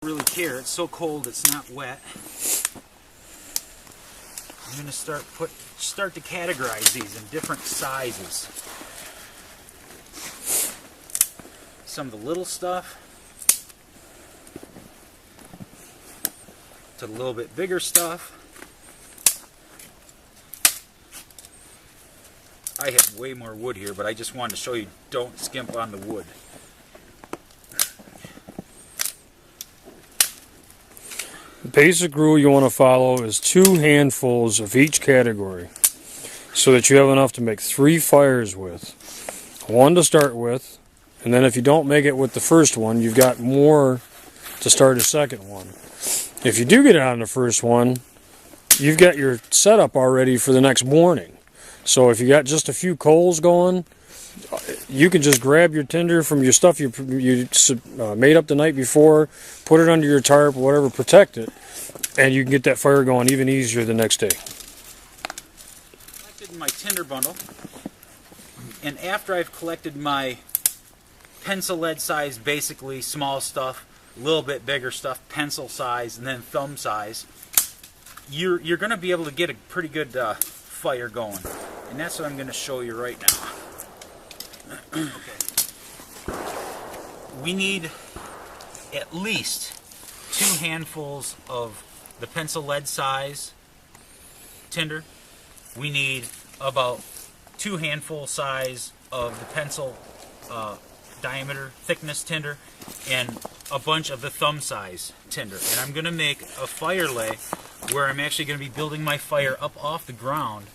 Really care. It's so cold it's not wet. I'm going to start to categorize these in different sizes. Some of the little stuff to a little bit bigger stuff. I have way more wood here, but I just wanted to show you don't skimp on the wood. The basic rule you want to follow is 2 handfuls of each category so that you have enough to make 3 fires with. 1 to start with, and then if you don't make it with the first one, you've got more to start a second one. If you do get it on the first one, you've got your setup already for the next morning. So if you got just a few coals going, you can just grab your tinder from your stuff you made up the night before, put it under your tarp, whatever, protect it, and you can get that fire going even easier the next day. Collected my tinder bundle, and after I've collected my pencil lead size, basically small stuff, a little bit bigger stuff, pencil size, and then thumb size, you're going to be able to get a pretty good fire going, and that's what I'm going to show you right now. Okay. We need at least 2 handfuls of the pencil lead size tinder. We need about 2 handful size of the pencil diameter thickness tinder and a bunch of the thumb size tinder. And I'm going to make a fire lay where I'm actually going to be building my fire up off the ground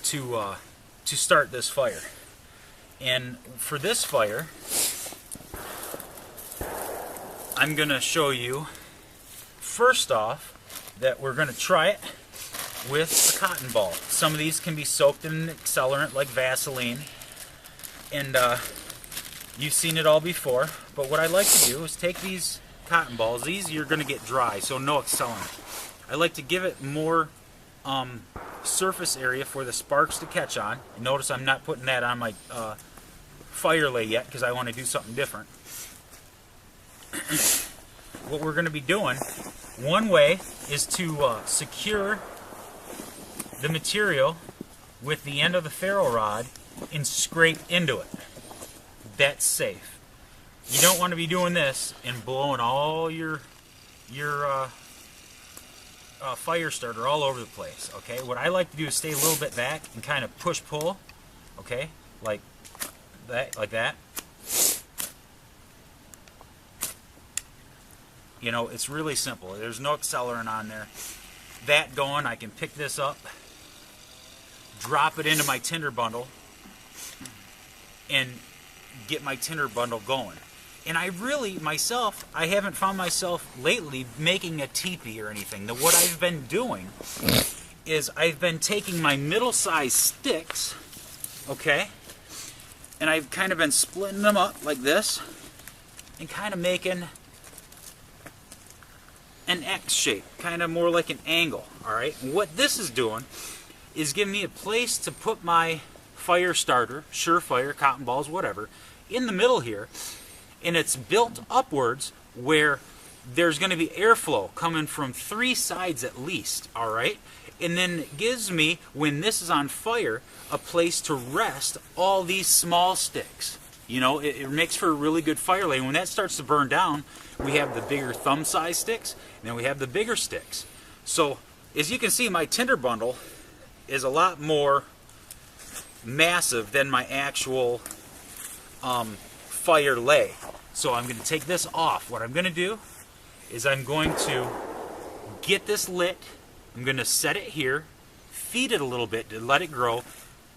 to start this fire. And for this fire, I'm going to show you, first off, that we're going to try it with a cotton ball. Some of these can be soaked in an accelerant like Vaseline, and you've seen it all before. But what I like to do is take these cotton balls. These you're going to get dry, so no accelerant. I like to give it more surface area for the sparks to catch on. And notice I'm not putting that on my fire lay yet because I want to do something different. What we're going to be doing, one way is to secure the material with the end of the ferro rod and scrape into it. That's safe. You don't want to be doing this and blowing all your fire starter all over the place. Okay, what I like to do is stay a little bit back and kind of push pull. Okay, like that. You know, it's really simple. There's no accelerant on there. That going, I can pick this up, drop it into my tinder bundle, and get my tinder bundle going. And I really, myself, I haven't found myself lately making a teepee or anything. What I've been doing is I've been taking my middle-sized sticks, okay, and I've kind of been splitting them up like this and kind of making an X shape, kind of more like an angle, all right? And what this is doing is giving me a place to put my fire starter, Surefire, cotton balls, whatever, in the middle here, and it's built upwards where there's going to be airflow coming from 3 sides at least, all right? And then it gives me, when this is on fire, a place to rest all these small sticks. You know, it makes for a really good fire lay. When that starts to burn down, we have the bigger thumb size sticks, and then we have the bigger sticks. So, as you can see, my tinder bundle is a lot more massive than my actual fire lay. So I'm going to take this off. What I'm going to do is I'm going to get this lit. I'm going to set it here, feed it a little bit to let it grow,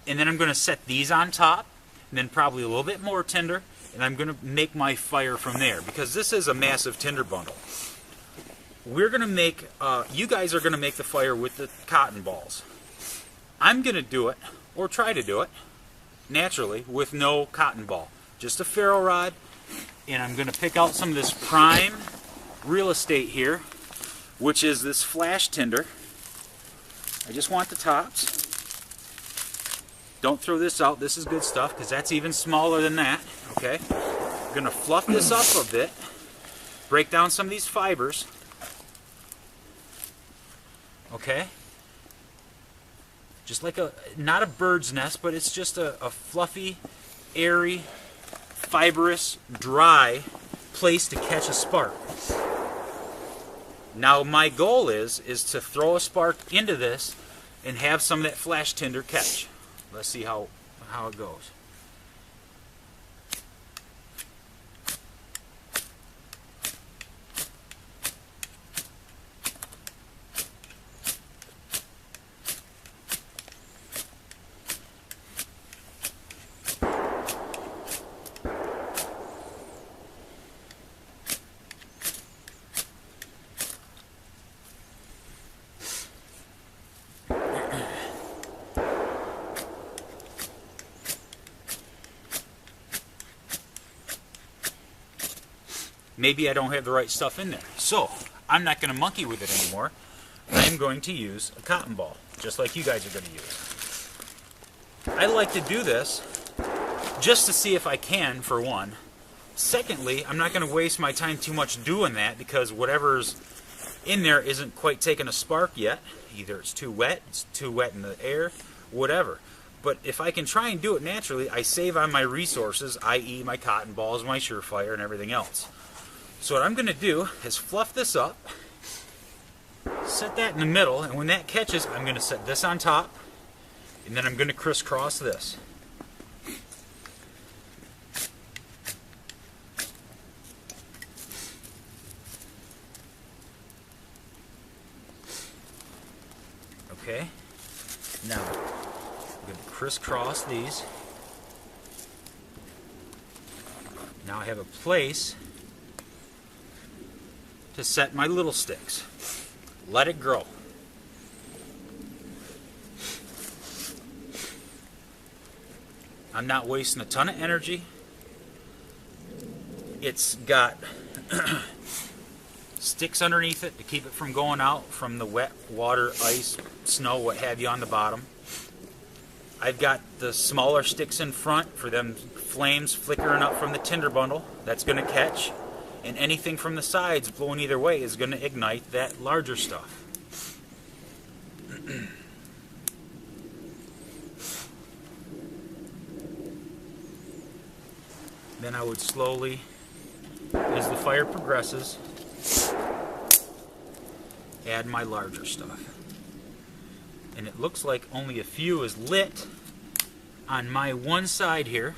and then I'm going to set these on top, and then probably a little bit more tinder, and I'm going to make my fire from there, because this is a massive tinder bundle. We're going to make, you guys are going to make the fire with the cotton balls. I'm going to do it, or try to do it, naturally, with no cotton ball. Just a ferro rod, and I'm going to pick out some of this prime real estate here, which is this flash tinder. I just want the tops. Don't throw this out. This is good stuff, because that's even smaller than that. Okay? I'm going to fluff this up a bit, break down some of these fibers. Okay? Just like not a bird's nest, but it's just a fluffy, airy, fibrous, dry place to catch a spark. Now my goal is to throw a spark into this and have some of that flash tinder catch. Let's see how it goes. Maybe I don't have the right stuff in there. So, I'm not going to monkey with it anymore. I'm going to use a cotton ball, just like you guys are going to use. I like to do this just to see if I can, for one. Secondly, I'm not going to waste my time too much doing that because whatever's in there isn't quite taking a spark yet. Either it's too wet in the air, whatever. But if I can try and do it naturally, I save on my resources, i.e. my cotton balls, my Surefire, and everything else. So what I'm going to do is fluff this up, set that in the middle, and when that catches, I'm going to set this on top, and then I'm going to crisscross this. Okay, now I'm going to crisscross these. Now I have a place to set my little sticks. Let it grow. I'm not wasting a ton of energy. It's got sticks underneath it to keep it from going out from the wet water, ice, snow, what have you on the bottom. I've got the smaller sticks in front for them flames flickering up from the tinder bundle. That's going to catch. And anything from the sides blowing either way is going to ignite that larger stuff. Then I would slowly, as the fire progresses, add my larger stuff. And it looks like only a few is lit on my one side here.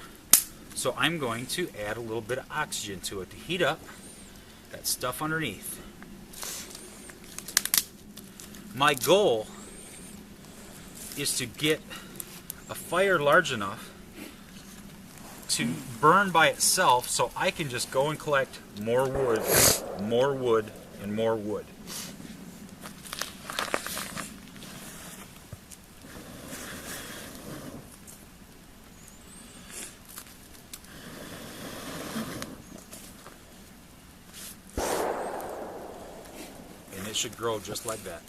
So I'm going to add a little bit of oxygen to it to heat up that stuff underneath. My goal is to get a fire large enough to burn by itself so I can just go and collect more wood, and more wood. And it should grow just like that.